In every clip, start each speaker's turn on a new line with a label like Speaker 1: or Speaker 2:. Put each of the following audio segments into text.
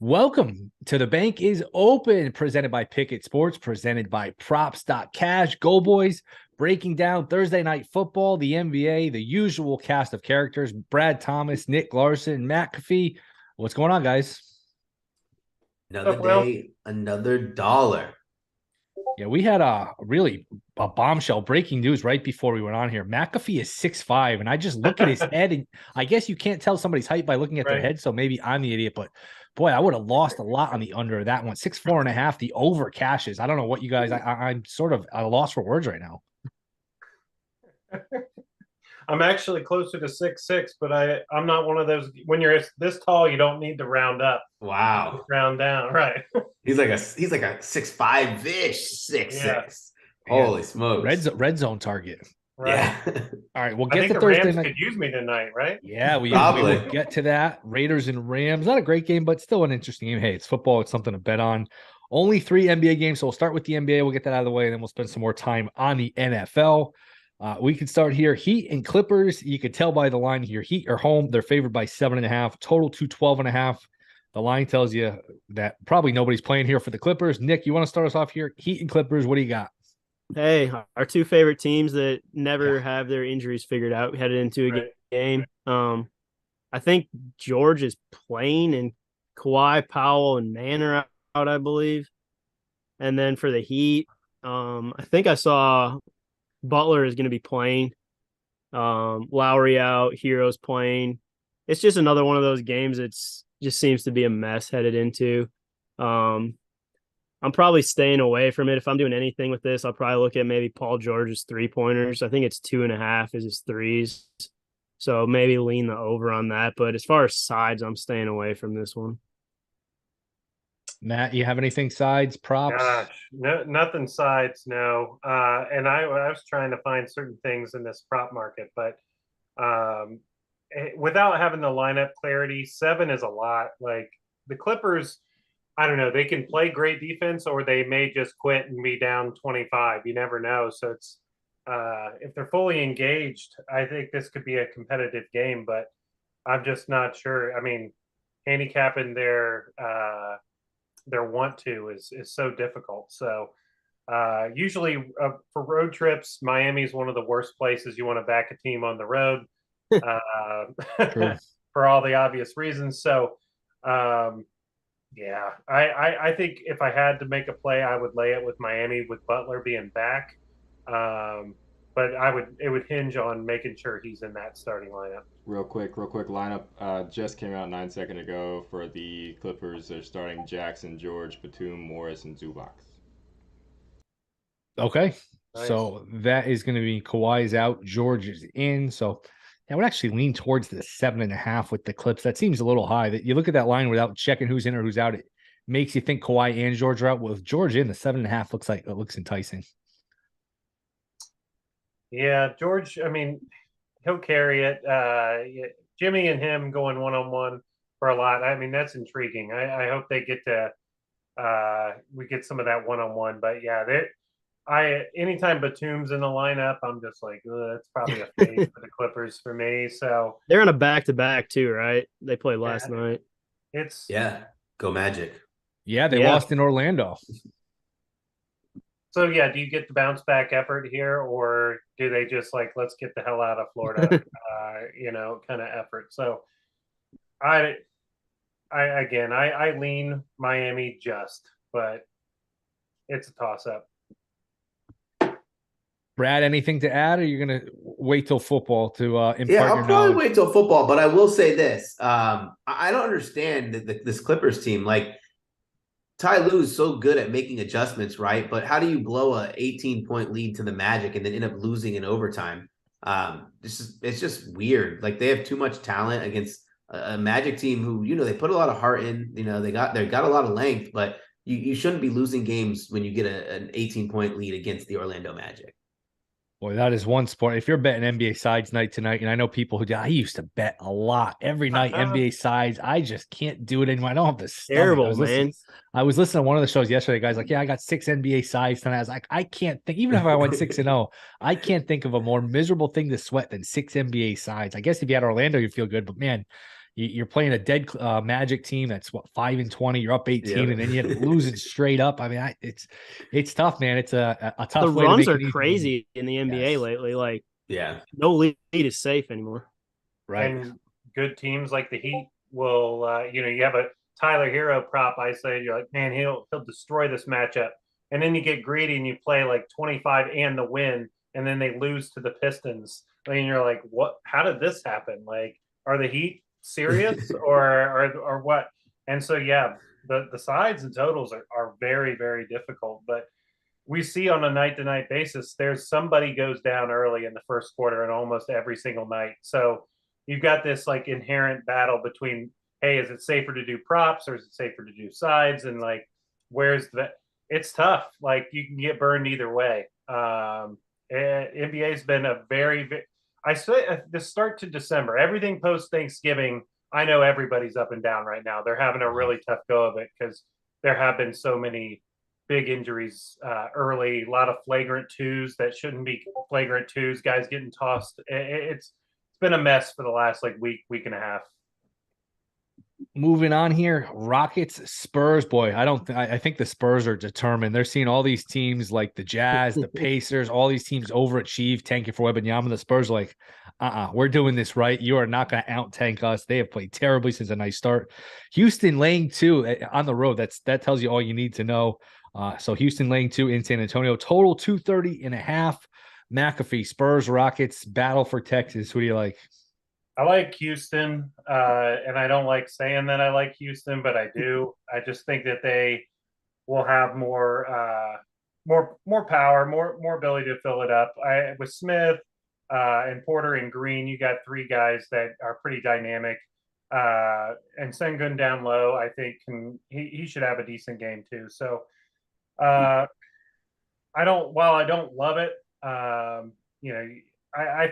Speaker 1: Welcome to The Bank is Open, presented by Pickett Sports, presented by Props.Cash. Go Boys, breaking down Thursday night football, the NBA, the usual cast of characters, BradThomas, NicLarson, Matkafee. What's going on, guys?
Speaker 2: Another day, another dollar.
Speaker 1: Yeah, we had a bombshell breaking news right before we went on here. McAfee is 6'5", and I just look at his head, and I guess you can't tell somebody's height by looking at their
Speaker 2: Right.
Speaker 1: head, so maybe I'm the idiot, but boy, I would have lost a lot on the under that one. 6'4.5", the over cashes. I don't know what you guys, I'm sort of at a loss for words right now.
Speaker 3: I'm actually closer to 6'6", but I'm not one of those. When you're this tall, you don't need to round up.
Speaker 2: Wow.
Speaker 3: Round down, right?
Speaker 2: He's like a 6'5" ish, six
Speaker 3: Yeah,
Speaker 2: six. Holy smokes.
Speaker 1: Red zone target.
Speaker 3: right.
Speaker 2: Yeah.
Speaker 1: All right, we'll
Speaker 3: I
Speaker 1: get
Speaker 3: think
Speaker 1: to
Speaker 3: the
Speaker 1: Thursday
Speaker 3: Rams
Speaker 1: night.
Speaker 3: could use me tonight, right?
Speaker 1: Yeah, we
Speaker 2: Probably.
Speaker 1: will get to that. Raiders and Rams. Not a great game, but still an interesting game. Hey, it's football. It's something to bet on. Only 3 NBA games, so we'll start with the NBA. We'll get that out of the way, and then we'll spend some more time on the NFL. We can start here. Heat and Clippers. You could tell by the line here. Heat are home. They're favored by 7.5. Total to 12.5. The line tells you that probably nobody's playing here for the Clippers. Nick, you want to start us off here? Heat and Clippers. What do you got?
Speaker 4: Hey, our two favorite teams that never have their injuries figured out headed into a
Speaker 3: Right.
Speaker 4: game. I think George is playing, and Kawhi, Powell, and Man are out, I believe. And then for the Heat, I think I saw Butler is going to be playing. Lowry out, Hero's playing. It's just another one of those games. It's just seems to be a mess headed into. I'm probably staying away from it. If I'm doing anything with this, I'll probably look at maybe Paul George's 3-pointers. I think it's 2.5 is his threes. So maybe lean the over on that. But as far as sides, I'm staying away from this one.
Speaker 1: Matt, you have anything sides, props?
Speaker 3: Gosh, no, nothing sides, no. And I was trying to find certain things in this prop market, but without having the lineup clarity, 7 is a lot. Like the Clippers, I don't know. They can play great defense, or they may just quit and be down 25. You never know. So it's if they're fully engaged, I think this could be a competitive game. But I'm just not sure. I mean, handicapping their want to is so difficult. So usually for road trips, Miami is one of the worst places you want to back a team on the road for all the obvious reasons. So. Yeah, I think if I had to make a play, I would lay it with Miami with Butler being back. But it would hinge on making sure he's in that starting lineup.
Speaker 5: Real quick lineup just came out 9 seconds ago for the Clippers. They're starting Jackson, George, Batum, Morris, and Zubac.
Speaker 1: Okay.
Speaker 3: Nice.
Speaker 1: So that is going to be Kawhi's out. George is in. So I would actually lean towards the 7.5 with the Clips. That seems a little high. That you look at that line without checking who's in or who's out. It makes you think Kawhi and George are out. With George in, the 7.5 looks enticing.
Speaker 3: Yeah, George. I mean, he'll carry it. Jimmy and him going one-on-one for a lot. I mean, that's intriguing. I hope they get to we get some of that one-on-one. But yeah, anytime Batum's in the lineup, I'm just like, that's probably a fade for the Clippers for me. So
Speaker 4: They're on a back-to-back too, right? They played last night.
Speaker 3: it's
Speaker 2: Yeah. Go Magic.
Speaker 1: Yeah, they lost in Orlando.
Speaker 3: So yeah, do you get the bounce back effort here, or do they just like let's get the hell out of Florida, kind of effort? So I I lean Miami but it's a toss up.
Speaker 1: Brad, anything to add, or are you going to wait till football to impart
Speaker 2: Yeah, I'll
Speaker 1: your
Speaker 2: probably
Speaker 1: knowledge?
Speaker 2: wait till football, but I will say this. I don't understand this Clippers team. Like, Ty Lue's so good at making adjustments, right? But how do you blow a 18-point lead to the Magic and then end up losing in overtime? It's just weird. Like, they have too much talent against a Magic team who, they put a lot of heart in. They got a lot of length, but you shouldn't be losing games when you get an 18-point lead against the Orlando Magic.
Speaker 1: Boy, that is one sport. If you're betting NBA sides night tonight, and I know people who I used to bet a lot every night NBA sides. I just can't do it anymore. I don't have the stomach.
Speaker 4: Terrible, man.
Speaker 1: I was listening to one of the shows yesterday. Guys, like, yeah, I got 6 NBA sides tonight. I was like, I can't think. Even if I went 6-0, I can't think of a more miserable thing to sweat than 6 NBA sides. I guess if you had Orlando, you'd feel good, but man, You're playing a dead Magic team that's 5-20. You're up 18,
Speaker 2: Yep.
Speaker 1: and then you end up losing straight up. I mean, it's tough, man. It's a tough
Speaker 4: The
Speaker 1: way to
Speaker 4: runs
Speaker 1: make
Speaker 4: are
Speaker 1: it easy.
Speaker 4: crazy in the NBA
Speaker 1: Yes.
Speaker 4: lately. Like,
Speaker 2: Yeah.
Speaker 4: no lead is safe anymore.
Speaker 1: Right.
Speaker 3: And good teams like the Heat will, you have a Tyler Hero prop. I say you're like, man, he'll destroy this matchup, and then you get greedy and you play like 25 and the win, and then they lose to the Pistons. And you're like, what? How did this happen? Like, are the Heat serious or what? And so yeah, the sides and totals are very, very difficult, but we see on a night to night basis, there's somebody goes down early in the first quarter and almost every single night. So you've got this like inherent battle between, hey, is it safer to do props or is it safer to do sides? And like, where's the, it's tough. Like you can get burned either way. NBA's been a I say the start to December, everything post Thanksgiving. I know everybody's up and down right now. They're having a really tough go of it because there have been so many big injuries early, a lot of flagrant twos that shouldn't be flagrant twos, guys getting tossed. It's been a mess for the last like week and a half.
Speaker 1: Moving on here, Rockets, Spurs. Boy, I think the Spurs are determined. They're seeing all these teams like the Jazz, the Pacers, all these teams overachieve, tanking for Wembanyama. The Spurs are like, we're doing this right. You are not going to out tank us. They have played terribly since a nice start. Houston laying 2 on the road. That tells you all you need to know. So Houston laying 2 in San Antonio. Total 230.5. Matkafee, Spurs, Rockets, battle for Texas. Who do you like?
Speaker 3: I like Houston, and I don't like saying that I like Houston, but I do. I just think that they will have more power, more ability to fill it up. With Smith and Porter and Green, you got 3 guys that are pretty dynamic. And Sengun down low, I think he should have a decent game too. So while I don't love it, I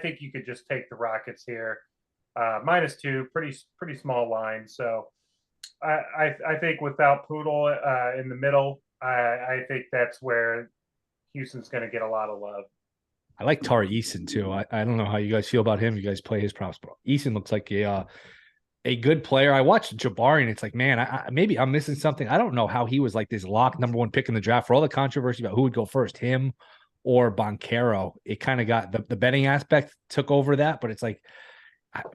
Speaker 3: think you could just take the Rockets here. -2, pretty small line. So I think without Poodle in the middle, I think that's where Houston's going to get a lot of love.
Speaker 1: I like Tari Eason too. I don't know how you guys feel about him. You guys play his props, but Eason looks like a good player. I watched Jabari and it's like, man, maybe I'm missing something. I don't know how he was like this lock number 1 pick in the draft for all the controversy about who would go first, him or Banchero. It kind of got the betting aspect took over that, but it's like,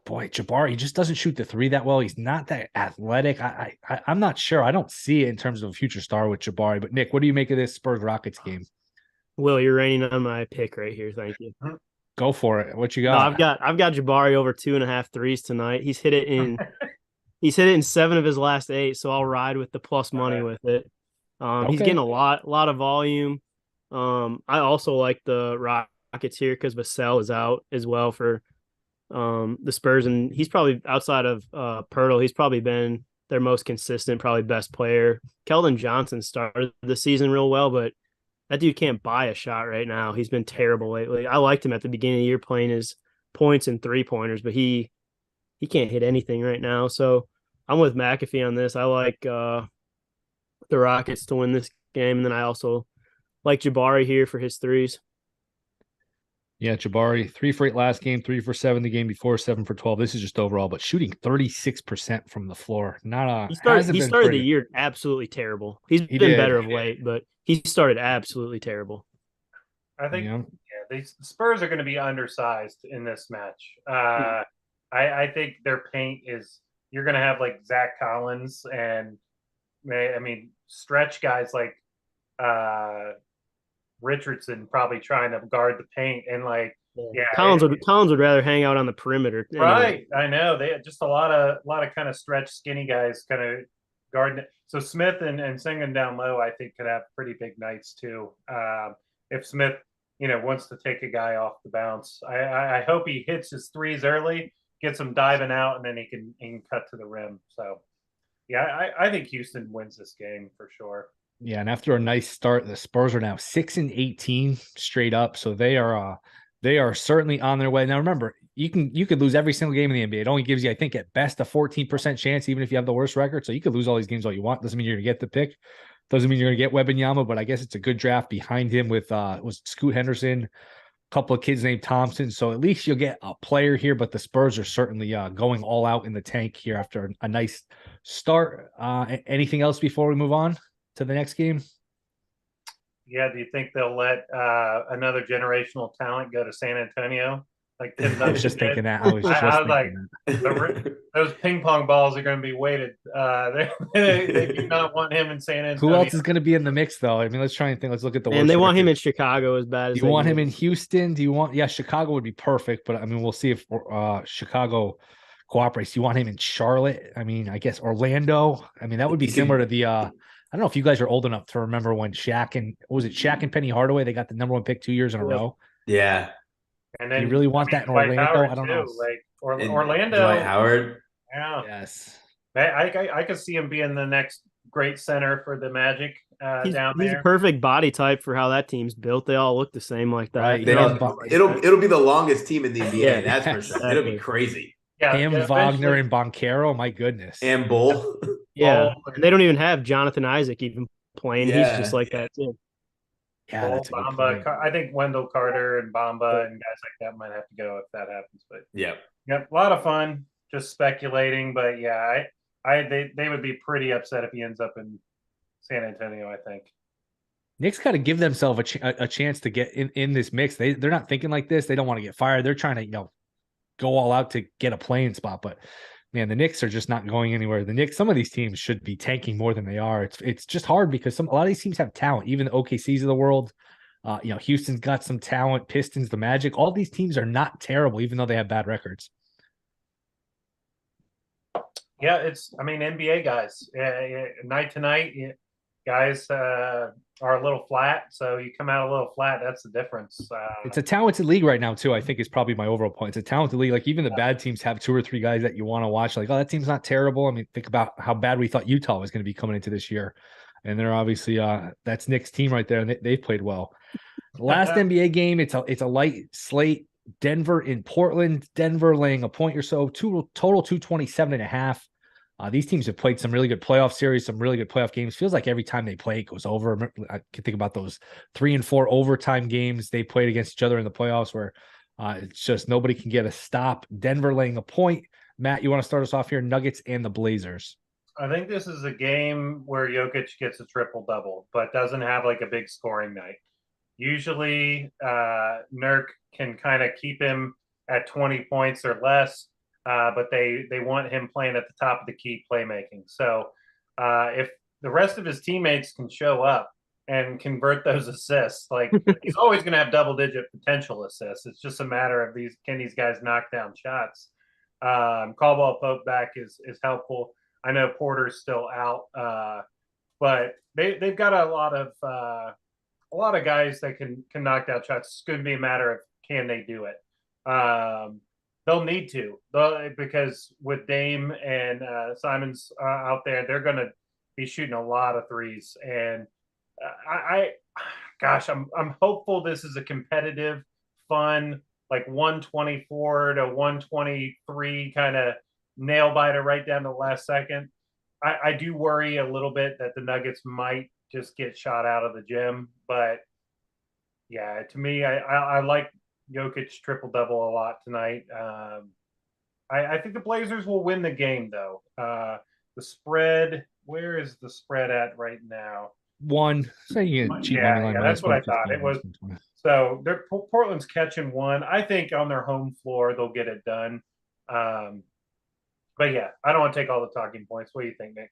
Speaker 1: boy, Jabari, he just doesn't shoot the 3 that well. He's not that athletic. I'm not sure. I don't see it in terms of a future star with Jabari. But Nick, what do you make of this Spurs Rockets game?
Speaker 4: Will, you're raining on my pick right here. Thank you.
Speaker 1: Go for it. What you
Speaker 4: No,
Speaker 1: got?
Speaker 4: I've got Jabari over 2.5 threes tonight. He's hit it in 7 of his last 8. So I'll ride with the plus money with it. He's getting a lot of volume. I also like the Rockets here because Vassell is out as well for the Spurs, and he's probably outside of Pirtle, he's probably been their most consistent, probably best player. Keldon Johnson started the season real well, but that dude can't buy a shot right now. He's been terrible lately. I liked him at the beginning of the year playing his points and 3-pointers, but he can't hit anything right now. So I'm with Matkafee on this. I like the Rockets to win this game, and then I also like Jabari here for his threes.
Speaker 1: Yeah, Jabari, 3 for 8 last game, 3 for 7 the game before, 7 for 12. This is just overall, but shooting 36% from the floor. He
Speaker 4: started the year absolutely terrible. He been better of late, but he started absolutely terrible.
Speaker 3: I think the Spurs are going to be undersized in this match. I think their paint is, you're going to have like Zach Collins and stretch guys like Richardson probably trying to guard the paint, and like Collins
Speaker 4: would rather hang out on the perimeter.
Speaker 3: Right. I know. They just a lot of kind of stretch skinny guys kind of guarding it. So Smith and Sengun down low, I think, could have pretty big nights too. If Smith, wants to take a guy off the bounce. I hope he hits his 3s early, gets him diving out, and then he can cut to the rim. So yeah, I think Houston wins this game for sure.
Speaker 1: Yeah, and after a nice start, the Spurs are now 6-18 straight up, so they are certainly on their way. Now, remember, you could lose every single game in the NBA. It only gives you, I think, at best a 14% chance, even if you have the worst record. So you could lose all these games all you want. Doesn't mean you're gonna get the pick. Doesn't mean you're gonna get Wembanyama, but I guess it's a good draft behind him with was Scoot Henderson, couple of kids named Thompson. So at least you'll get a player here, but the Spurs are certainly going all out in the tank here after a nice start. Anything else before we move on to the next game?
Speaker 3: Yeah, do you think they'll let another generational talent go to San Antonio? Like Tim
Speaker 1: I was just
Speaker 3: Duncan
Speaker 1: thinking
Speaker 3: did?
Speaker 1: that. I was
Speaker 3: like,
Speaker 1: that.
Speaker 3: those ping pong balls are going to be weighted. They do not want him in San Antonio.
Speaker 1: Who else is going to be in the mix, though? I mean, let's try and think. Let's look at the
Speaker 4: And
Speaker 1: worst
Speaker 4: they want him
Speaker 1: record.
Speaker 4: in Chicago as bad as
Speaker 1: Do you want him
Speaker 4: can
Speaker 1: in
Speaker 4: get.
Speaker 1: Houston? Do you want? Yeah, Chicago would be perfect, but I mean, we'll see if Chicago cooperates. Do you want him in Charlotte? I mean, I guess Orlando. I mean, that would be similar to the. I don't know if you guys are old enough to remember when Shaq and Penny Hardaway, they got the number 1 pick 2 years in a row.
Speaker 2: Yeah.
Speaker 3: And
Speaker 1: Do
Speaker 3: then
Speaker 1: you really want that in
Speaker 3: Dwight
Speaker 1: Orlando?
Speaker 3: Howard
Speaker 1: I don't
Speaker 3: too.
Speaker 1: know.
Speaker 3: Like
Speaker 2: And
Speaker 3: Orlando.
Speaker 2: Dwight Howard.
Speaker 3: Yeah.
Speaker 1: Yes.
Speaker 3: I could see him being the next great center for the Magic down
Speaker 4: He's
Speaker 3: there.
Speaker 4: a perfect body type for how that team's built. They all look the same like that.
Speaker 1: Right.
Speaker 2: They
Speaker 1: Yeah,
Speaker 2: don't, it'll be the longest team in the NBA.
Speaker 4: Yeah,
Speaker 2: That's for sure. It'll be crazy.
Speaker 3: Yeah,
Speaker 1: Him, Wagner, and Boncaro. My goodness.
Speaker 2: And Bull.
Speaker 4: Yeah, and they don't even have Jonathan Isaac even playing.
Speaker 2: Yeah.
Speaker 4: He's just like that too.
Speaker 1: Yeah, that's a good
Speaker 3: Bamba.
Speaker 1: point.
Speaker 3: I think Wendell Carter and Bamba and guys like that might have to go if that happens. But
Speaker 2: Yeah.
Speaker 3: a lot of fun just speculating. But yeah, they would be pretty upset if he ends up in San Antonio, I think.
Speaker 1: Knicks got to give themselves a chance to get in this mix. They're not thinking like this. They don't want to get fired. They're trying to go all out to get a playing spot. But man, the Knicks are just not going anywhere. The Knicks, some of these teams should be tanking more than they are. It's just hard because a lot of these teams have talent. Even the OKCs of the world, Houston's got some talent. Pistons, the Magic, all these teams are not terrible, even though they have bad records.
Speaker 3: Yeah, NBA guys, night to night, guys are a little flat. So you come out a little flat. That's the difference.
Speaker 1: It's a talented league right now, too. I think is probably my overall point. It's a talented league. Like even the bad teams have 2 or 3 guys that you want to watch. Like, oh, that team's not terrible. I mean, think about how bad we thought Utah was going to be coming into this year. And they're obviously that's Nick's team right there, and they've played well. Last NBA game, it's a light slate. Denver in Portland. Denver laying a point or so. Total 227.5. These teams have played some really good playoff series, some really good playoff games. Feels like every time they play, it goes over. I can think about those 3 and 4 overtime games they played against each other in the playoffs where it's just nobody can get a stop. Denver laying a point. Matt, you want to start us off here? Nuggets and the Blazers.
Speaker 3: I think this is a game where Jokic gets a triple-double, but doesn't have like a big scoring night. Usually, Nurk can kind of keep him at 20 points or less. But they want him playing at the top of the key playmaking. So if the rest of his teammates can show up and convert those assists, like he's always going to have double-digit potential assists. It's just a matter of can these guys knock down shots. Caldwell Pope back is helpful. I know Porter's still out, but they've got a lot of guys that can knock down shots. It's going to be a matter of can they do it. They'll need to, because with Dame and Simons out there, they're going to be shooting a lot of threes. And I'm hopeful this is a competitive, fun, like 124 to 123 kind of nail biter right down to the last second. I do worry a little bit that the Nuggets might just get shot out of the gym, but yeah, to me, I like Jokic triple-double a lot tonight. I think the Blazers will win the game, though. The spread, where is the spread at right now?
Speaker 1: 1. So you can cheat money line.
Speaker 3: That's what I thought. It was. So Portland's catching 1. I think on their home floor, they'll get it done. But yeah, I don't want to take all the talking points. What do you think, Nick?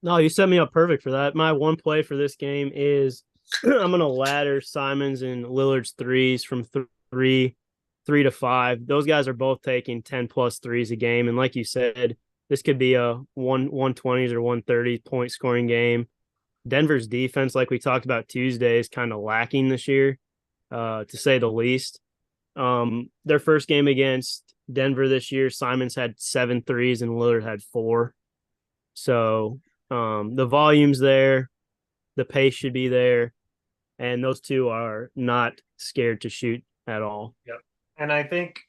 Speaker 4: No, you set me up perfect for that. My one play for this game is I'm going to ladder Simons and Lillard's threes from 3 to 5. Those guys are both taking 10 plus threes a game. And like you said, this could be a 120s or 130 point scoring game. Denver's defense, like we talked about Tuesday, is kind of lacking this year, to say the least. Their first game against Denver this year, Simons had 7 threes and Lillard had 4. So the volume's there, the pace should be there, and those two are not scared to shoot at all.
Speaker 3: Yep. And I think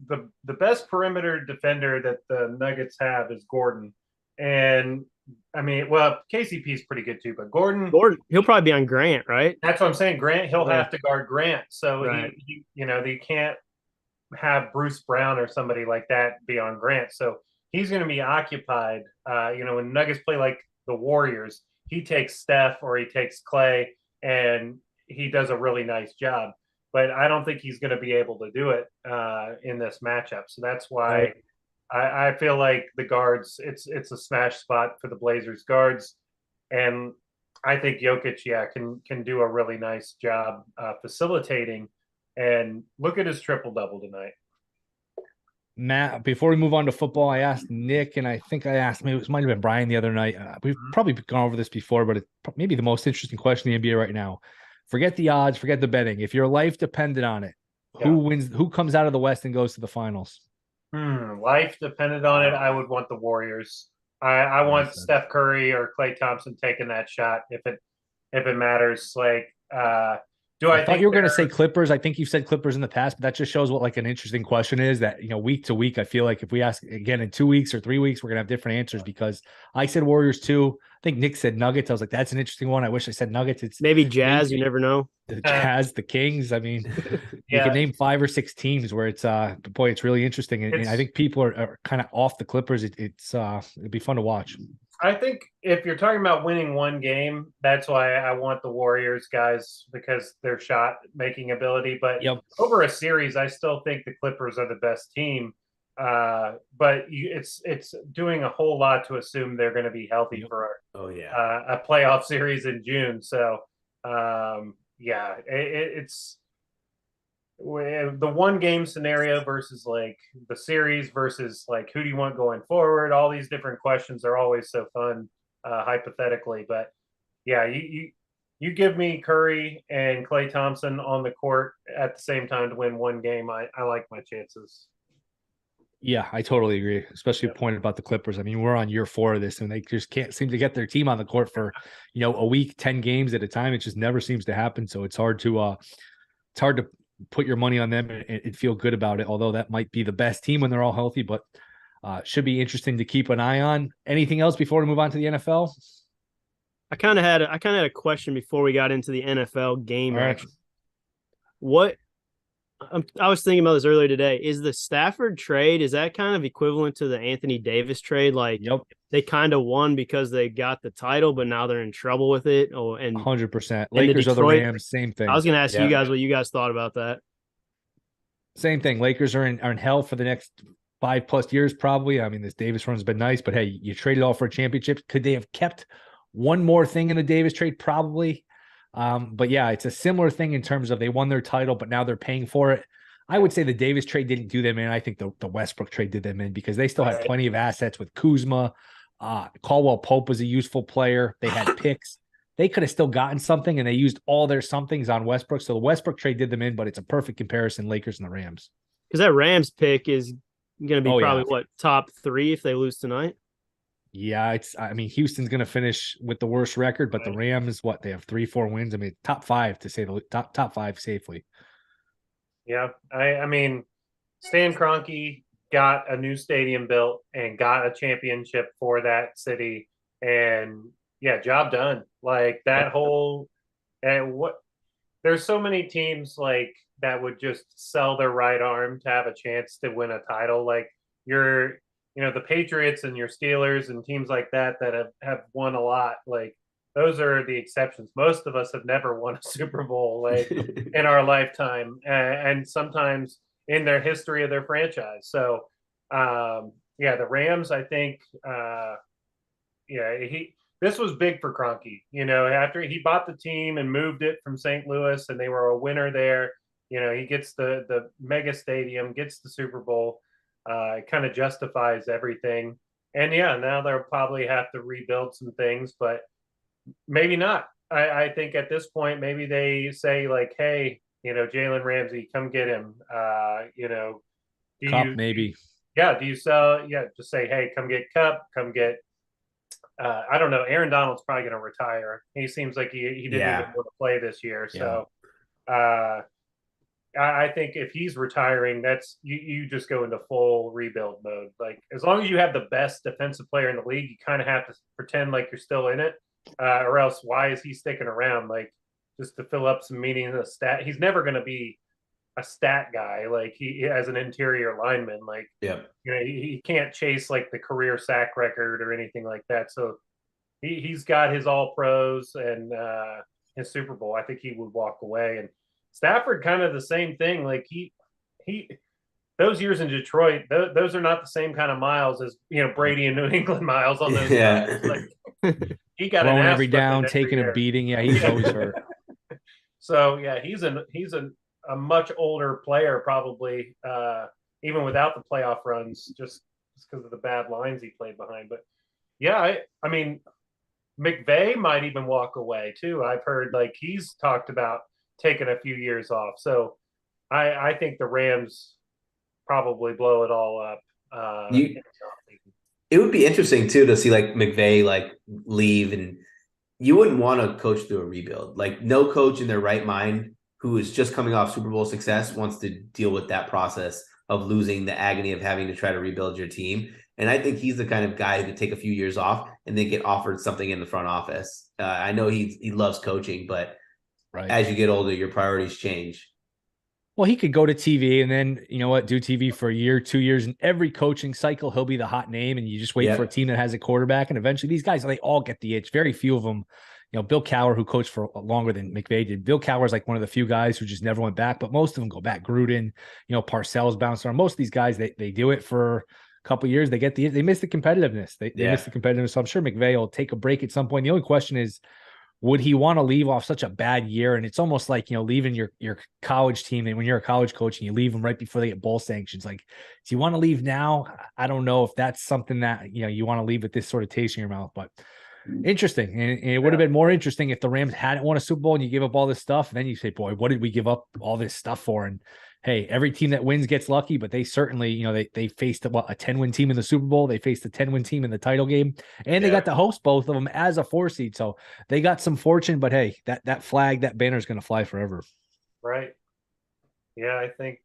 Speaker 3: the best perimeter defender that the Nuggets have is Gordon. And I mean, well, KCP's pretty good too, but Gordon,
Speaker 4: Gordon, he'll probably be on Grant, right?
Speaker 3: that's what I'm saying. Grant, he'll
Speaker 4: Yeah.
Speaker 3: have to guard Grant. So
Speaker 4: Right.
Speaker 3: they can't have Bruce Brown or somebody like that be on Grant. So he's going to be occupied. When Nuggets play like the Warriors, he takes Steph or he takes Clay, and he does a really nice job. But I don't think he's going to be able to do it in this matchup. So that's why I feel like the guards, it's a smash spot for the Blazers guards, and I think Jokic, can do a really nice job facilitating. And look at his triple double tonight.
Speaker 1: Matt, before we move on to football, I asked Nick, and I think I asked, maybe it might have been Brian the other night. We've probably gone over this before, but it's maybe the most interesting question in the NBA right now. Forget the odds, forget the betting. If your life depended on it, who wins? Who comes out of the West and goes to the finals?
Speaker 3: Life depended on it. I would want the Warriors. I want Steph Curry or Klay Thompson taking that shot if it matters. Like, do I
Speaker 1: thought
Speaker 3: think
Speaker 1: you were going to say Clippers? I think you've said Clippers in the past, but that just shows what like an interesting question is. That week to week, I feel like if we ask again in 2 weeks or 3 weeks, we're gonna have different answers because I said Warriors too. I think Nick said Nuggets. I was like, that's an interesting one. I wish I said Nuggets. It's
Speaker 4: maybe Jazz. You never know.
Speaker 1: The Jazz, the Kings. I mean, you can name 5 or 6 teams where it's boy, it's really interesting, and I think people are kind of off the Clippers. It'd be fun to watch.
Speaker 3: I think if you're talking about winning one game, that's why I want the Warriors guys because their shot making ability. But over a series, I still think the Clippers are the best team. But it's doing a whole lot to assume they're going to be healthy for a playoff series in June. So it's the one game scenario versus like the series versus like who do you want going forward. All these different questions are always so fun hypothetically, but you give me Curry and Klay Thompson on the court at the same time to win one game. I like my chances.
Speaker 1: Yeah, I totally agree, especially a point about the Clippers. I mean, we're on year 4 of this, and they just can't seem to get their team on the court for, a week, 10 games at a time. It just never seems to happen. So it's hard to put your money on them and feel good about it. Although that might be the best team when they're all healthy, but should be interesting to keep an eye on. Anything else before we move on to the NFL?
Speaker 4: I kind of had a question before we got into the NFL game action. What I was thinking about this earlier today. Is the Stafford trade, is that kind of equivalent to the Anthony Davis trade? Like, they kind of won because they got the title, but now they're in trouble with it. Oh, and
Speaker 1: 100%. Lakers or the Rams, same thing.
Speaker 4: I was going to ask you guys what you guys thought about that.
Speaker 1: Same thing. Lakers are in hell for the next 5+ years, probably. I mean, this Davis run's been nice, but hey, you traded all for a championship. Could they have kept one more thing in the Davis trade? Probably. But yeah, it's a similar thing in terms of they won their title, but now they're paying for it. I would say the Davis trade didn't do them in. I think the Westbrook trade did them in because they still had plenty of assets with Kuzma. Caldwell Pope was a useful player. They had picks. They could have still gotten something, and they used all their somethings on Westbrook. So the Westbrook trade did them in, but it's a perfect comparison, Lakers and the Rams.
Speaker 4: Because that Rams pick is going to be probably top 3 if they lose tonight.
Speaker 1: Yeah, Houston's going to finish with the worst record, but the Rams, they have 3-4 wins. I mean, top 5 to say the top 5 safely.
Speaker 3: Yeah, I mean, Stan Kroenke got a new stadium built and got a championship for that city, and job done. Like that whole there's so many teams like that would just sell their right arm to have a chance to win a title. Like the Patriots and your Steelers and teams like that have won a lot. Like those are the exceptions. Most of us have never won a Super Bowl like in our lifetime, and sometimes in their history of their franchise. So, the Rams, I think, this was big for Kroenke. After he bought the team and moved it from St. Louis, and they were a winner there. He gets the mega stadium, gets the Super Bowl. It kind of justifies everything. And now they'll probably have to rebuild some things, but maybe not. I think at this point, maybe they say like, hey, Jalen Ramsey, come get him.
Speaker 1: Maybe.
Speaker 3: Do you sell? Yeah, just say, hey, come get Cup, come get. I don't know. Aaron Donald's probably going to retire. He seems like he didn't even want to play this year. So, I think if he's retiring, that's you just go into full rebuild mode. Like as long as you have the best defensive player in the league, you kind of have to pretend like you're still in it, or else why is he sticking around? Like just to fill up some meaningless stat. He's never going to be a stat guy like he as an interior lineman. Like
Speaker 2: Yeah.
Speaker 3: he can't chase like the career sack record or anything like that. So he's got his All Pros and his Super Bowl. I think he would walk away. And Stafford kind of the same thing. Like he those years in Detroit, those are not the same kind of miles as Brady and New England miles on those.
Speaker 2: Yeah.
Speaker 3: Like he got
Speaker 1: throwing
Speaker 3: an
Speaker 1: every down, taking a beating. Yeah, he's always hurt.
Speaker 3: So yeah, he's a much older player probably, even without the playoff runs, just because of the bad lines he played behind. But yeah, I mean, McVay might even walk away too. I've heard like he's talked about taking a few years off. So I think the Rams probably blow it all up.
Speaker 2: It would be interesting too to see like McVay like leave, and you wouldn't want to coach through a rebuild. Like no coach in their right mind who is just coming off Super Bowl success wants to deal with that process of losing, the agony of having to try to rebuild your team. And I think he's the kind of guy who could take a few years off and then get offered something in the front office. I know he loves coaching, but as you get older, your priorities change.
Speaker 1: Well, he could go to TV and then, you know what, do TV for a year, 2 years, and every coaching cycle, he'll be the hot name, and you just wait for a team that has a quarterback. And eventually these guys, they all get the itch. Very few of them, Bill Cowher, who coached for longer than McVay did. Bill Cowher is like one of the few guys who just never went back, but most of them go back. Gruden, Parcells bounced around. Most of these guys, they do it for a couple of years. They miss the competitiveness. They miss the competitiveness. So I'm sure McVay will take a break at some point. The only question is, would he want to leave off such a bad year? And it's almost like, leaving your college team. And when you're a college coach and you leave them right before they get bowl sanctions, like, do you want to leave now? I don't know if that's something that, you want to leave with this sort of taste in your mouth, but interesting. And it would have been more interesting if the Rams hadn't won a Super Bowl and you gave up all this stuff. And then you say, boy, what did we give up all this stuff for? And hey, every team that wins gets lucky, but they certainly, they faced a 10-win team in the Super Bowl. They faced a 10-win team in the title game, and they got to host both of them as a 4 seed. So they got some fortune, but hey, that flag, that banner is going to fly forever.
Speaker 3: Right. Yeah, I think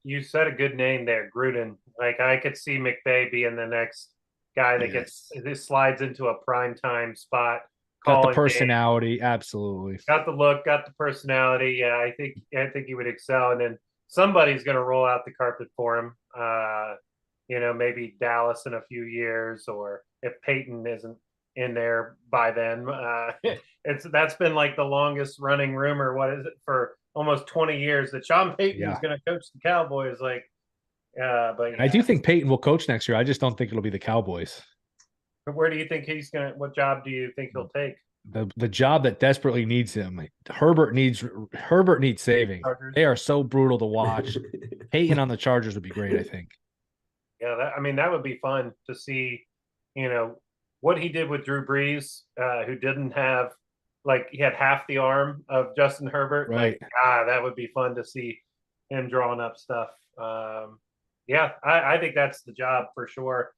Speaker 3: you said a good name there, Gruden. Like I could see McVay being the next guy that slides into a primetime spot.
Speaker 1: Got the personality, absolutely.
Speaker 3: Got the look, got the personality. Yeah, I think he would excel. And then somebody's going to roll out the carpet for him. Maybe Dallas in a few years, or if Peyton isn't in there by then. That's been like the longest running rumor. What is it, for almost 20 years, that Sean Payton is going to coach the Cowboys? Like, but
Speaker 1: I do think Peyton will coach next year. I just don't think it'll be the Cowboys.
Speaker 3: Where do you think what job do you think he'll take?
Speaker 1: The job that desperately needs him. Herbert needs saving. Chargers. They are so brutal to watch. Peyton on the Chargers would be great, I think.
Speaker 3: Yeah, that would be fun to see, what he did with Drew Brees, who didn't have, like, he had half the arm of Justin Herbert.
Speaker 1: Right.
Speaker 3: Like, that would be fun to see him drawing up stuff. I think that's the job for sure.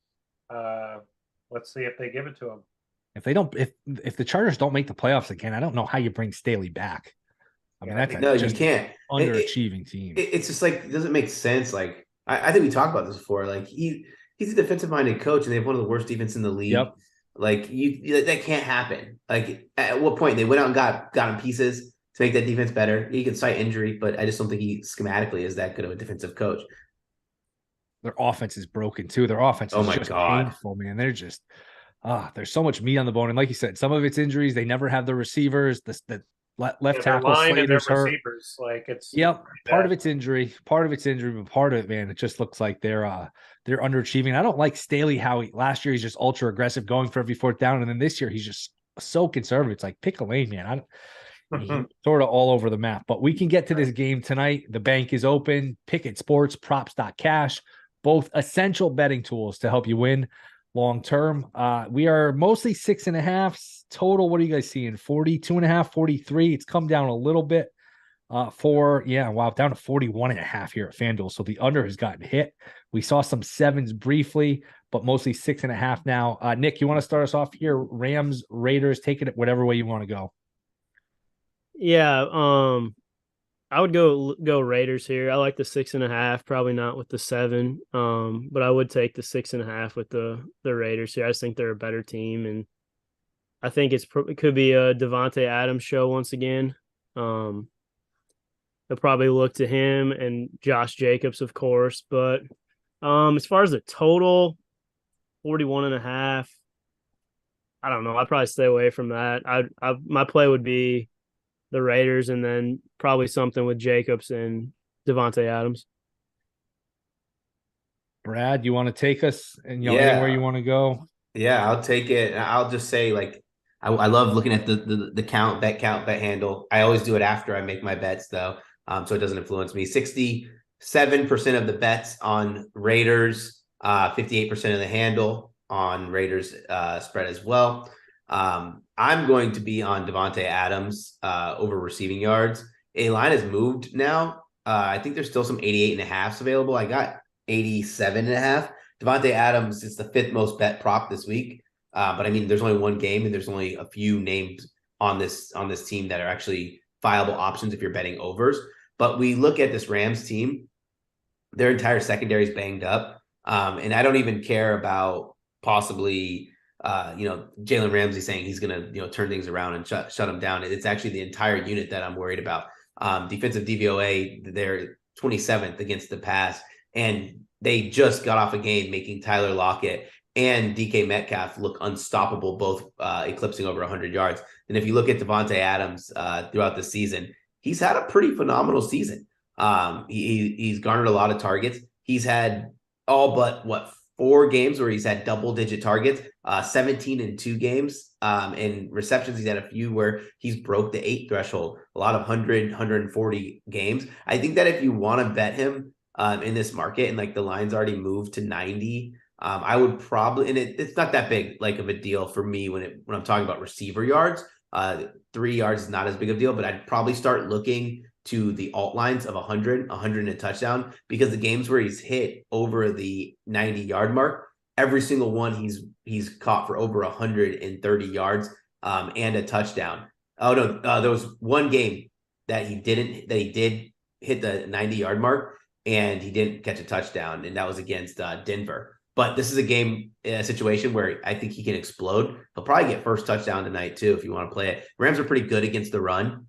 Speaker 3: Let's see if they give it to him.
Speaker 1: If they don't, if the Chargers don't make the playoffs again, I don't know how you bring Staley back. I mean,
Speaker 2: you can't.
Speaker 1: Underachieving team.
Speaker 2: It's just like, it doesn't make sense. Like I think we talked about this before. Like he's a defensive minded coach, and they have one of the worst defense in the league. Yep. Like that can't happen. Like at what point they went out and got him pieces to make that defense better? He can cite injury, but I just don't think he schematically is that good of a defensive coach.
Speaker 1: Their offense is broken too. Their offense is just painful, man. They're just there's so much meat on the bone. And like you said, some of it's injuries. They never have the receivers. The left tackle Slater's hurt.
Speaker 3: Like it's
Speaker 1: part of it's injury, but part of it, man, it just looks like they're underachieving. I don't like Staley how last year he's just ultra aggressive, going for every fourth down, and then this year he's just so conservative. It's like, pick a lane, man. He's sort of all over the map. But we can get to this game tonight. The bank is open. Pickett Sports, props.cash, both essential betting tools to help you win long term. We are mostly 6.5 total. What are you guys seeing? 42.5, 43. It's come down a little bit down to 41.5 here at FanDuel. So the under has gotten hit. We saw some sevens briefly, but mostly 6.5 now. Nick, you want to start us off here? Rams, Raiders, take it whatever way you want to go.
Speaker 4: Yeah. I would go Raiders here. I like the 6.5, probably not with the 7. But I would take the 6.5 with the Raiders here. I just think they're a better team, and I think it could be a Devontae Adams show once again. They'll probably look to him and Josh Jacobs, of course. But as far as the total, 41.5. I don't know. I'd probably stay away from that. My play would be the Raiders, and then probably something with Jacobs and Devontae Adams.
Speaker 1: Brad, you want to take us and anywhere you
Speaker 2: Yeah.
Speaker 1: want to go?
Speaker 2: Yeah, I'll take it. I'll just say, like, I love looking at the count, bet handle. I always do it after I make my bets, though, so it doesn't influence me. 67% of the bets on Raiders, 58% of the handle on Raiders spread as well. I'm going to be on Devontae Adams over receiving yards. A line has moved now. I think there's still some 88.5s available. I got 87.5. Devontae Adams is the 5th most bet prop this week. But I mean, there's only one game and there's only a few names on this team that are actually viable options if you're betting overs. But we look at this Rams team, their entire secondary is banged up. And I don't even care about possibly Jalen Ramsey saying he's going to turn things around and shut them down. It's actually the entire unit that I'm worried about. Defensive DVOA, they're 27th against the pass, and they just got off a game making Tyler Lockett and DK Metcalf look unstoppable, both eclipsing over 100 yards. And if you look at Devontae Adams throughout the season, he's had a pretty phenomenal season. He's garnered a lot of targets. He's had all but 4 games where he's had double-digit targets, 17 in 2 games. In receptions, he's had a few where he's broke the 8 threshold, a lot of 100, 140 games. I think that if you want to bet him in this market and like the line's already moved to 90, I would probably, and it's not that big like of a deal for me when I'm talking about receiver yards. 3 yards is not as big of a deal, but I'd probably start looking to the alt lines of 100 and a touchdown, because the games where he's hit over the 90-yard mark, every single one he's caught for over 130 yards and a touchdown. Oh no, there was one game that he did hit the 90-yard mark and he didn't catch a touchdown, and that was against Denver. But this is a situation where I think he can explode. He'll probably get first touchdown tonight too if you want to play it. Rams are pretty good against the run.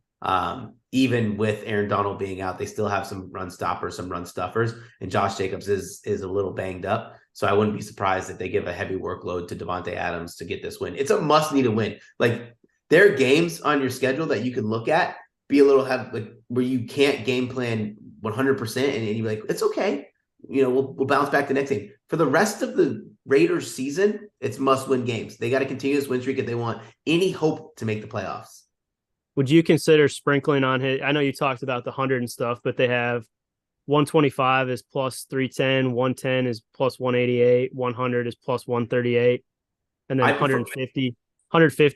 Speaker 2: Even with Aaron Donald being out, they still have some run stoppers, some run stuffers, and Josh Jacobs is a little banged up. So I wouldn't be surprised if they give a heavy workload to Devontae Adams to get this win. It's a must need to win. Like, there are games on your schedule that you can look at, be a little like where you can't game plan 100%, and you're like, it's okay. We'll bounce back the next game. For the rest of the Raiders season, it's must win games. They got to continue this win streak if they want any hope to make the playoffs.
Speaker 4: Would you consider sprinkling on his? I know you talked about the 100 and stuff, but they have 125 is plus 310, 110 is plus 188, 100 is plus 138, and then 150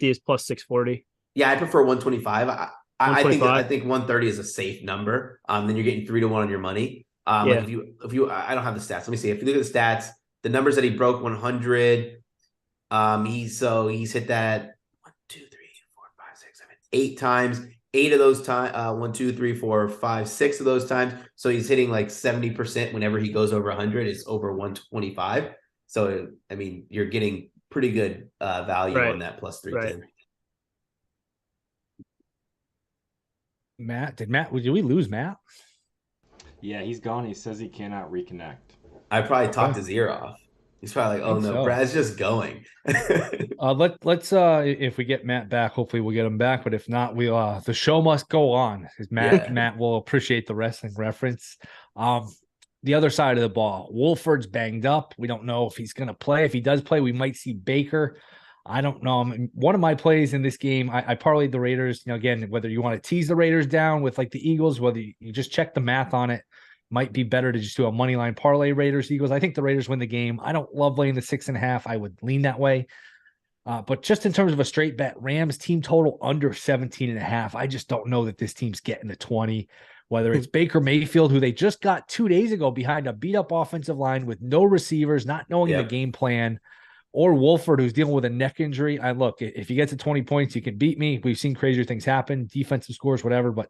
Speaker 4: is plus 640.
Speaker 2: Yeah, I prefer 125. I think 130 is a safe number. Then you're getting 3 to 1 on your money. Like if you I don't have the stats. Let me see. If you look at the stats, the numbers that he broke 100, he's hit that 1, 2, 3, 4, 5, 6, 7, 8 times. 8 of those times, 1, 2, 3, 4, 5, 6 of those times. So he's hitting like 70% whenever he goes over 100. It's over 125. So I mean, you're getting pretty good value on that plus 310.
Speaker 4: Right.
Speaker 1: Matt, did we lose Matt?
Speaker 5: Yeah, he's gone. He says he cannot reconnect.
Speaker 2: I probably talked his ear off. He's probably like, "Oh no, so. Brad's just going."
Speaker 1: Let's if we get Matt back, hopefully we'll get him back. But if not, the show must go on. Matt will appreciate the wrestling reference. The other side of the ball, Wolford's banged up. We don't know if he's going to play. If he does play, we might see Baker. I don't know. I mean, one of my plays in this game, I parlayed the Raiders. Again, whether you want to tease the Raiders down with like the Eagles, whether you just check the math on it, might be better to just do a money line parlay Raiders Eagles. I think the Raiders win the game. I don't love laying the 6.5. I would lean that way. But just in terms of a straight bet, Rams team total under 17.5. I just don't know that this team's getting to 20. Whether it's Baker Mayfield, who they just got 2 days ago behind a beat up offensive line with no receivers, not knowing the game plan, or Wolford, who's dealing with a neck injury. Look, if you get to 20 points, you can beat me. We've seen crazier things happen, defensive scores, whatever. But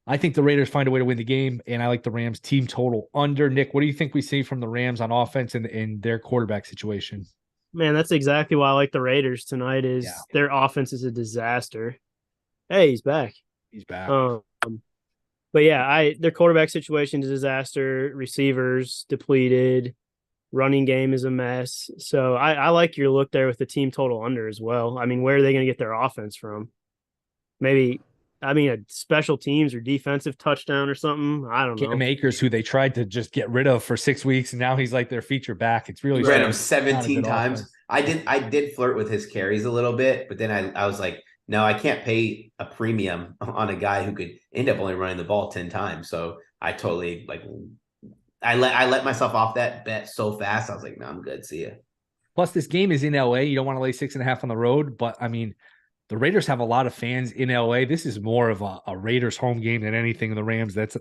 Speaker 1: I think the Raiders find a way to win the game, and I like the Rams team total under. Nick, what do you think we see from the Rams on offense and in their quarterback situation?
Speaker 4: Man, that's exactly why I like the Raiders tonight. Is their offense is a disaster. Hey, he's back.
Speaker 1: He's back.
Speaker 4: But yeah, their quarterback situation is a disaster. Receivers depleted. Running game is a mess. So I like your look there with the team total under as well. I mean, where are they going to get their offense from? Maybe, a special teams or defensive touchdown or something. I don't know.
Speaker 1: Cam Akers, who they tried to just get rid of for 6 weeks, and now he's like their feature back. It's really
Speaker 2: ran him 17 times.
Speaker 1: Offense.
Speaker 2: I did flirt with his carries a little bit, but then I was like, no, I can't pay a premium on a guy who could end up only running the ball 10 times. So I totally I let myself off that bet so fast. I was like, no, I'm good. See ya.
Speaker 1: Plus, this game is in LA. You don't want to lay 6.5 on the road, but I mean, the Raiders have a lot of fans in LA. This is more of a Raiders home game than anything in the Rams. That's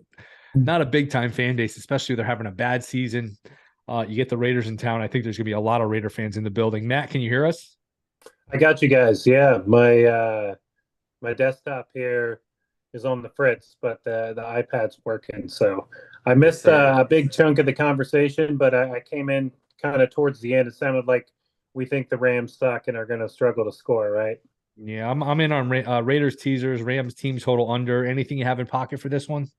Speaker 1: not a big time fan base, especially if they're having a bad season. You get the Raiders in town. I think there's going to be a lot of Raider fans in the building. Matt, can you hear us?
Speaker 3: I got you guys. Yeah, my desktop here is on the fritz, but the iPad's working. So I missed a big chunk of the conversation, but I came in kind of towards the end. It sounded like we think the Rams suck and are going to struggle to score, right?
Speaker 1: Yeah, I'm in on Raiders teasers, Rams team total under. Anything you have in pocket for this one?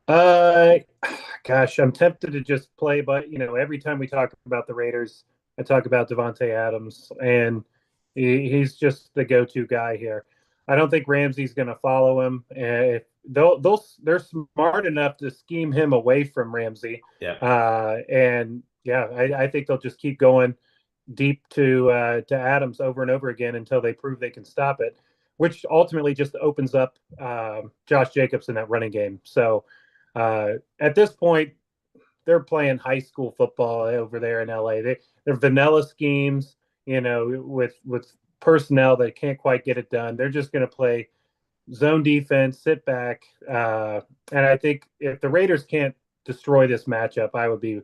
Speaker 3: Gosh, I'm tempted to just play, but every time we talk about the Raiders, I talk about Devontae Adams, and he's just the go-to guy here. I don't think Ramsey's going to follow him. They're smart enough to scheme him away from Ramsey.
Speaker 2: Yeah.
Speaker 3: I think they'll just keep going deep to Adams over and over again until they prove they can stop it, which ultimately just opens up Josh Jacobs in that running game. So at this point, they're playing high school football over there in LA. They're vanilla schemes, with personnel that can't quite get it done. They're just going to play zone defense, sit back. And I think if the Raiders can't destroy this matchup, I would be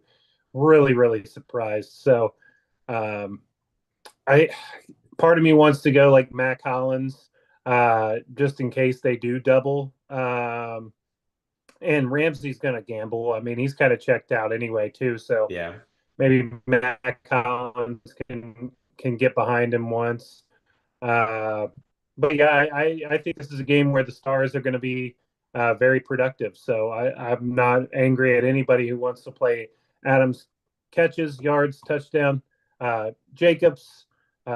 Speaker 3: really, really surprised. So part of me wants to go like Mac Hollins, just in case they do double. And Ramsey's going to gamble. I mean, he's kind of checked out anyway, too. So
Speaker 2: yeah,
Speaker 3: maybe Mac Hollins can get behind him once. But yeah, I think this is a game where the Stars are going to be very productive. So I'm not angry at anybody who wants to play Adams catches, yards, touchdown. Jacobs,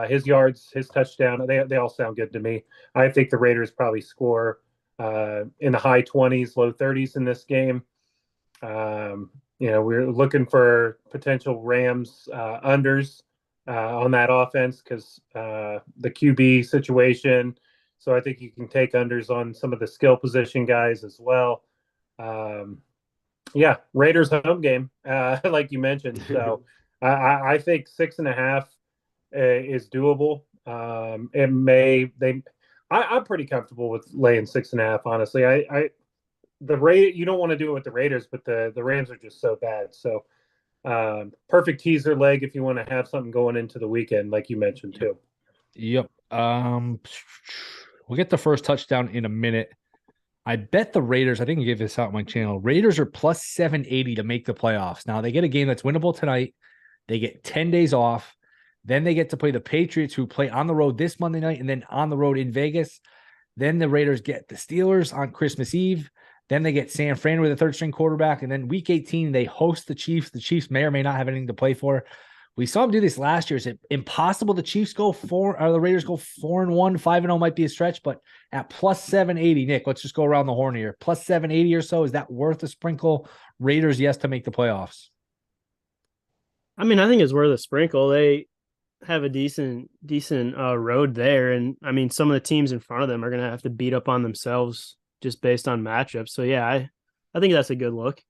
Speaker 3: his yards, his touchdown. They all sound good to me. I think the Raiders probably score in the high 20s, low 30s in this game. We're looking for potential Rams unders on that offense because the QB situation. So I think you can take unders on some of the skill position guys as well. Raiders home game, like you mentioned. So I think 6.5 is doable. I'm pretty comfortable with laying 6.5. Honestly, you don't want to do it with the Raiders, but the Rams are just so bad. So perfect teaser leg if you want to have something going into the weekend, like you mentioned too.
Speaker 1: Yep. We'll get the first touchdown in a minute. I bet the Raiders, I think I gave this out on my channel. Raiders are plus 780 to make the playoffs. Now they get a game that's winnable tonight. They get 10 days off. Then they get to play the Patriots, who play on the road this Monday night and then on the road in Vegas. Then the Raiders get the Steelers on Christmas Eve. Then they get San Fran with a third-string quarterback. And then week 18, they host the Chiefs. The Chiefs may or may not have anything to play for. We saw them do this last year. Is it impossible the Chiefs go 4 or the Raiders go 4-1, 5-0 might be a stretch, but at plus 780, Nick, let's just go around the horn here. Plus 780 or so. Is that worth a sprinkle? Raiders, yes, to make the playoffs.
Speaker 4: I mean, I think it's worth a sprinkle. They have a decent road there. And I mean, some of the teams in front of them are going to have to beat up on themselves just based on matchups. So yeah, I think that's a good look.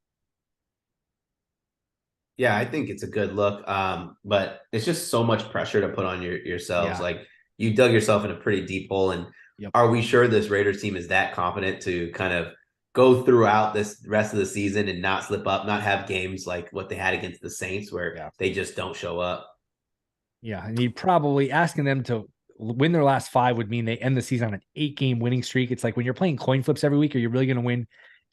Speaker 2: Yeah, I think it's a good look. But it's just so much pressure to put on yourselves. Yeah. Like you dug yourself in a pretty deep hole. And Are we sure this Raiders team is that confident to kind of go throughout this rest of the season and not slip up, not have games like what they had against the Saints where they just don't show up?
Speaker 1: Yeah, and you're probably asking them to win their last 5 would mean they end the season on an 8-game winning streak. It's like when you're playing coin flips every week, are you really going to win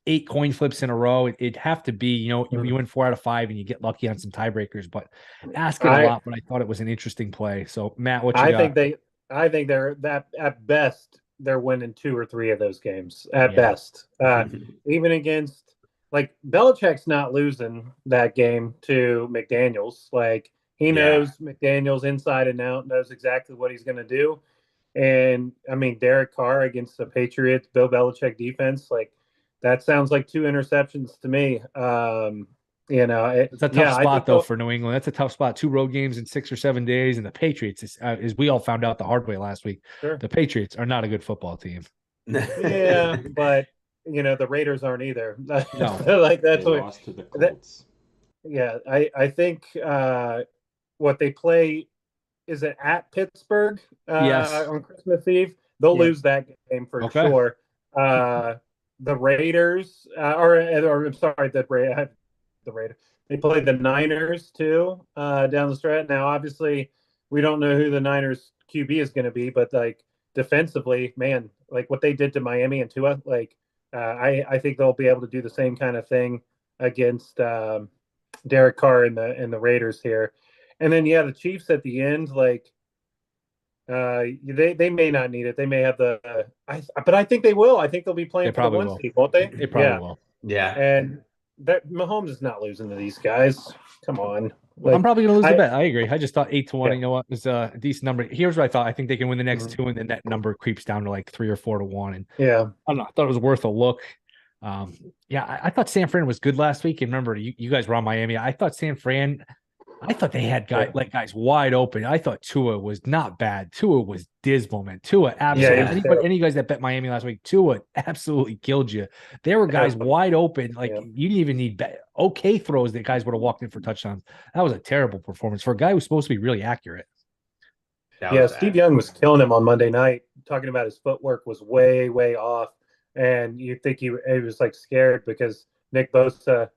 Speaker 1: 8 coin flips in a row? It'd have to be, you win 4 out of 5 and you get lucky on some tiebreakers, but asking a lot, but I thought it was an interesting play. So Matt, what you got?
Speaker 3: I think they're that at best they're winning 2 or 3 of those games at best. Even against like Belichick's not losing that game to McDaniels. Like he knows McDaniels inside and out, knows exactly what he's going to do. And I mean, Derek Carr against the Patriots, Bill Belichick defense, like that sounds like 2 interceptions to me.
Speaker 1: It's a tough spot though for New England. That's a tough spot. 2 road games in 6 or 7 days, and the Patriots, as we all found out the hard way last week, the Patriots are not a good football team.
Speaker 3: Yeah, but the Raiders aren't either.
Speaker 1: No,
Speaker 3: like that's
Speaker 5: they lost to the Colts.
Speaker 3: I think what they play is it at Pittsburgh on Christmas Eve. They'll lose that game for sure. The Raiders, or I'm sorry, the Raiders. They play the Niners too down the stretch. Now, obviously, we don't know who the Niners QB is going to be, but like defensively, man, like what they did to Miami and Tua, like I think they'll be able to do the same kind of thing against Derek Carr and the Raiders here. And then the Chiefs at the end, like they may not need it. They may have but I think they will. I think they'll be playing for the 1 seed, won't they?
Speaker 1: They probably will.
Speaker 2: Yeah.
Speaker 3: And that Mahomes is not losing to these guys. Come on.
Speaker 1: Like, I'm probably going to lose the bet. I agree. I just thought 8-1. You know what? Is a decent number. Here's what I thought. I think they can win the next 2, and then that number creeps down to like 3 or 4 to 1. And
Speaker 3: I
Speaker 1: don't know. I thought it was worth a look. I thought San Fran was good last week. And remember, you guys were on Miami. I thought San Fran. I thought they had guys wide open. I thought Tua was not bad. Tua was dismal, man. Tua absolutely. Any of you guys that bet Miami last week, Tua absolutely killed you. There were guys wide open. Like you didn't even need okay throws that guys would have walked in for touchdowns. That was a terrible performance for a guy who's supposed to be really accurate.
Speaker 3: Steve Young was killing him on Monday night, talking about his footwork was way, way off. And you think he was like scared because Nick Bosa,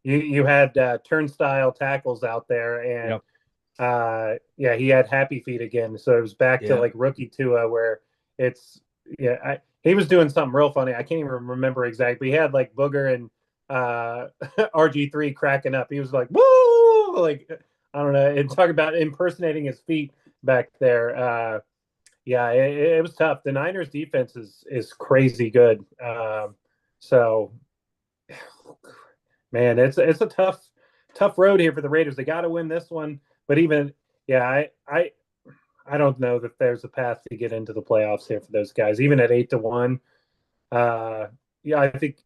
Speaker 3: you had turnstile tackles out there, and he had happy feet again. So it was back to like rookie Tua, where it's he was doing something real funny. I can't even remember exactly. He had like Booger and RG3 cracking up. He was like, woo, like I don't know, and talk about impersonating his feet back there. It was tough. The Niners defense is crazy good. So man, it's a tough road here for the Raiders. They got to win this one, but even I don't know that there's a path to get into the playoffs here for those guys. Even at 8-1, I think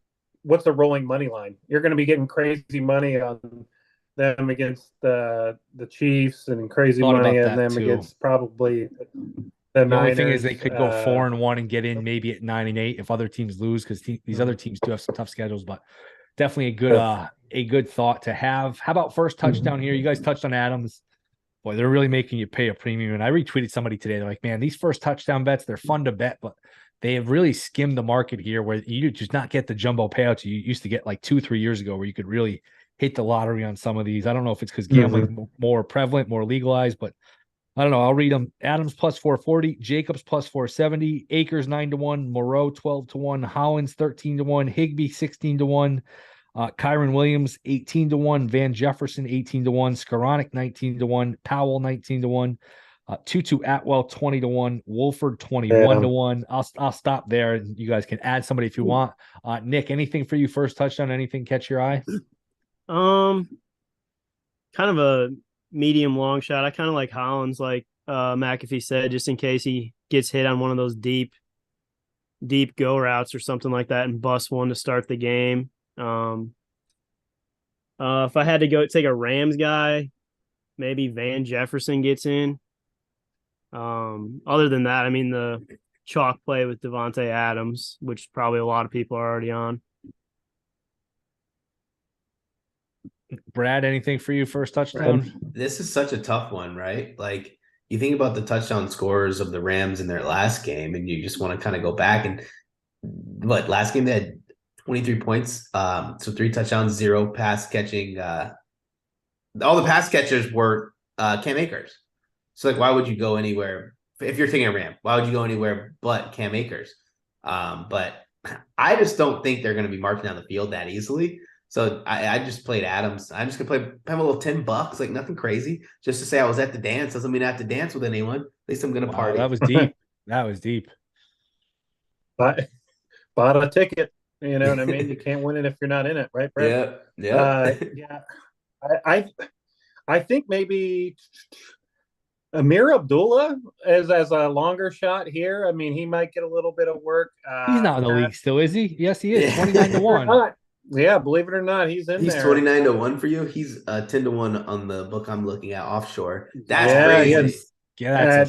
Speaker 3: what's the rolling money line? You're going to be getting crazy money on them against the Chiefs and crazy money on them against probably the Niners.
Speaker 1: Only thing is they could go 4-1 and get in maybe at 9-8 if other teams lose, because these other teams do have some tough schedules, but. Definitely a good thought to have. How about first touchdown here? You guys touched on Adams. Boy, they're really making you pay a premium. And I retweeted somebody today. They're like, man, these first touchdown bets, they're fun to bet, but they have really skimmed the market here where you just not get the jumbo payouts you used to get like 2-3 years ago, where you could really hit the lottery on some of these. I don't know if it's because gambling is more prevalent, more legalized, but I don't know. I'll read them. Adams plus 440, Jacobs plus 470, Akers 9-1, Moreau 12-1, Hollins 13-1, Higbee 16-1, Kyron Williams 18-1, Van Jefferson 18-1, Skoranek 19-1, Powell 19-1, Tutu Atwell 20-1, Wolford 21-1. I'll stop there, and you guys can add somebody if you want. Nick, anything for you first touchdown? Anything catch your eye?
Speaker 4: Kind of a medium long shot. I kind of like Hollins, like McAfee said, just in case he gets hit on one of those deep go routes or something like that and busts one to start the game. If I had to go take a Rams guy, maybe Van Jefferson gets in. Other than that, I mean, the chalk play with Devontae Adams, which probably a lot of people are already on.
Speaker 1: Brad, anything for you first touchdown?
Speaker 2: This is such a tough one, right? Like you think about the touchdown scores of the Rams in their last game, and you just want to kind of go back and last game they had 23 points. So 3 touchdowns, 0 pass catching. All the pass catchers were Cam Akers. So like, why would you go anywhere if you're thinking Ram, why would you go anywhere but Cam Akers? But I just don't think they're going to be marching down the field that easily. So I just played Adams. I'm just gonna have a little $10, like nothing crazy, just to say I was at the dance. Doesn't mean I have to dance with anyone. At least I'm gonna party.
Speaker 1: That was deep. That was deep.
Speaker 3: But bought a ticket. You know what I mean? You can't win it if you're not in it, right, Brett?
Speaker 2: Yeah.
Speaker 3: Yeah. I think maybe Amir Abdullah as a longer shot here. I mean, he might get a little bit of work.
Speaker 1: He's not in the league still, is he? Yes, he is. 29-1.
Speaker 3: Yeah, believe it or not, he's in
Speaker 2: he's
Speaker 3: there.
Speaker 2: 29-1 for you. He's 10-1 on the book I'm looking at offshore. That's crazy.
Speaker 1: Yeah,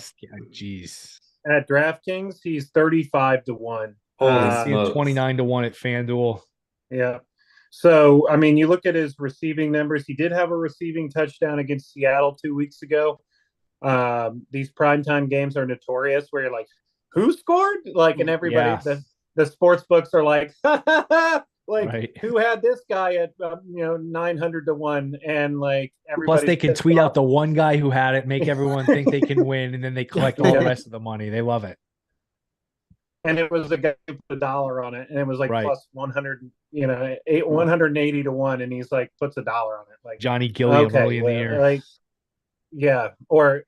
Speaker 1: jeez.
Speaker 3: At DraftKings, he's 35-1.
Speaker 2: Holy smokes.
Speaker 1: 29-1 at FanDuel.
Speaker 3: Yeah. So, I mean, you look at his receiving numbers. He did have a receiving touchdown against Seattle 2 weeks ago. These primetime games are notorious where you're like, who scored? Like, and everybody, the sports books are like, like, right. Who had this guy at 900-1, and like everybody.
Speaker 1: Plus, they can tweet out the one guy who had it, make everyone think they can win, and then they collect all the rest of the money. They love it.
Speaker 3: And it was a guy who put $1 on it, and it was like plus 100, 180-1, and he's like puts $1 on it, like
Speaker 1: Johnny Gilliam early in the year.
Speaker 3: Like, yeah, or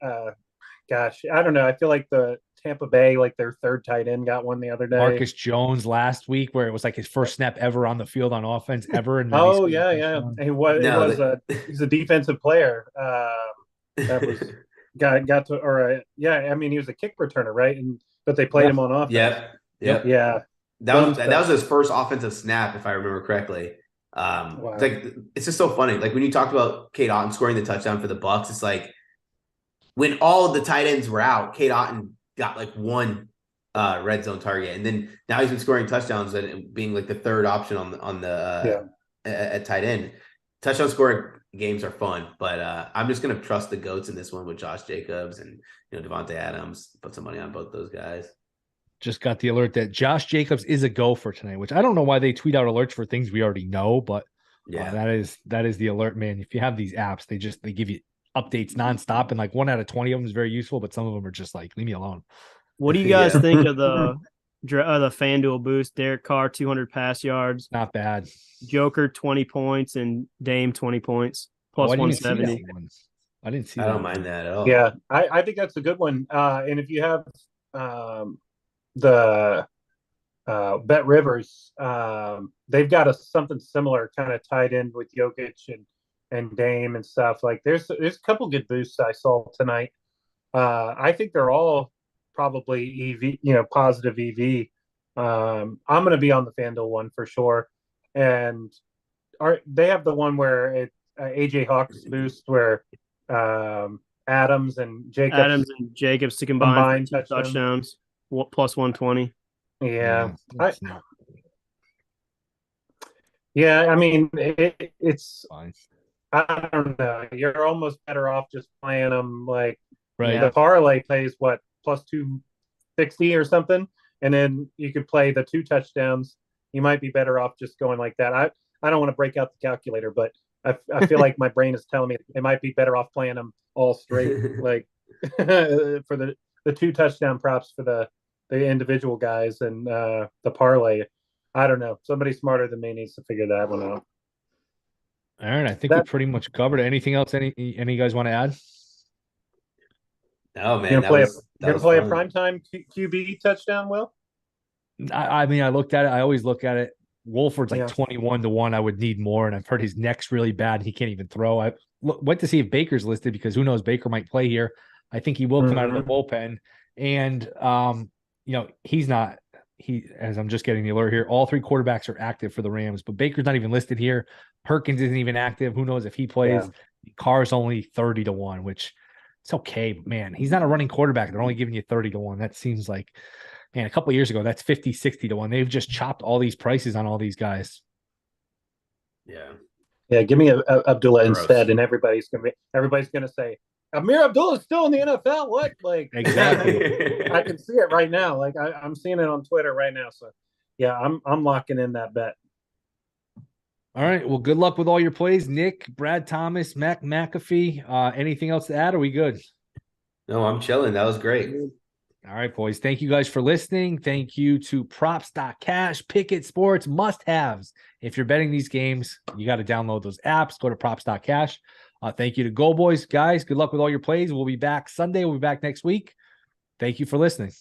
Speaker 3: gosh, I don't know. I feel like the Tampa Bay, like their third tight end, got one the other day.
Speaker 1: Marcus Jones last week, where it was like his first snap ever on the field on offense ever. And
Speaker 3: he's a defensive player. That was got to, or I mean, he was a kick returner, right? But they played him on offense.
Speaker 2: Yep.
Speaker 3: Yeah.
Speaker 2: That was his first offensive snap, if I remember correctly. Wow. It's just so funny. Like when you talked about Cade Otton scoring the touchdown for the Bucs, it's like when all of the tight ends were out, Cade Otton got like one red zone target, and then now he's been scoring touchdowns and being like the third option on the at tight end. Touchdown scoring games are fun, but I'm just gonna trust the goats in this one with Josh Jacobs and Devontae Adams. Put some money on both those guys.
Speaker 1: Just got the alert that Josh Jacobs is a go for tonight, which I don't know why they tweet out alerts for things we already know, but that is the alert, man. If you have these apps, they give you updates nonstop, and like 1 out of 20 of them is very useful, but some of them are just like, leave me alone.
Speaker 4: What do you guys think of the FanDuel boost? Derek Carr 200 pass yards,
Speaker 1: not bad.
Speaker 4: Joker 20 points and Dame 20 points plus 170.
Speaker 1: I didn't see.
Speaker 2: I don't mind that at all.
Speaker 3: Yeah, I think that's a good one. And if you have the Bet Rivers, they've got something similar kind of tied in with Jokic and Dame and stuff. Like there's a couple good boosts I saw tonight. I think they're all probably EV, positive EV. I'm going to be on the FanDuel one for sure. And they have the one where it's AJ Hawk's boost where Adams and
Speaker 4: Jacobs to combine touchdowns plus 120.
Speaker 3: Yeah. I mean, it's fine. I don't know. You're almost better off just playing them like the parlay plays what plus 260 or something, and then you could play the 2 touchdowns. You might be better off just going like that. I don't want to break out the calculator, but I feel like my brain is telling me it might be better off playing them all straight, like for the 2 touchdown props for the individual guys and the parlay. I don't know. Somebody smarter than me needs to figure that one out.
Speaker 1: All right, I think we pretty much covered it. Anything else? Any of you guys want to add?
Speaker 2: No, man.
Speaker 3: You're going to play a primetime QB touchdown, Will?
Speaker 1: I mean, I looked at it. I always look at it. Wolford's like 21-1. I would need more, and I've heard his neck's really bad. He can't even throw. I went to see if Baker's listed because who knows, Baker might play here. I think he will come out of the bullpen, and he's not. As I'm just getting the alert here, all 3 quarterbacks are active for the Rams, but Baker's not even listed here. Perkins isn't even active. Who knows if he plays? Yeah. Carr's only 30-1, which it's okay, but man, he's not a running quarterback. They're only giving you 30-1. That seems like, man, a couple of years ago, that's 50, 60-1. They've just chopped all these prices on all these guys.
Speaker 3: Yeah. Give me Abdullah instead, and everybody's gonna say Amir Abdullah's still in the NFL. What? Like
Speaker 1: exactly.
Speaker 3: I can see it right now. Like I'm seeing it on Twitter right now. So yeah, I'm locking in that bet.
Speaker 1: All right. Well, good luck with all your plays, Nick, Brad Thomas, Matkafee. Anything else to add? Are we good?
Speaker 2: No, I'm chilling. That was great.
Speaker 1: All right, boys. Thank you guys for listening. Thank you to Props.cash, Pickett Sports, must-haves. If you're betting these games, you got to download those apps. Go to Props.cash. Thank you to Go Boys. Guys, good luck with all your plays. We'll be back Sunday. We'll be back next week. Thank you for listening.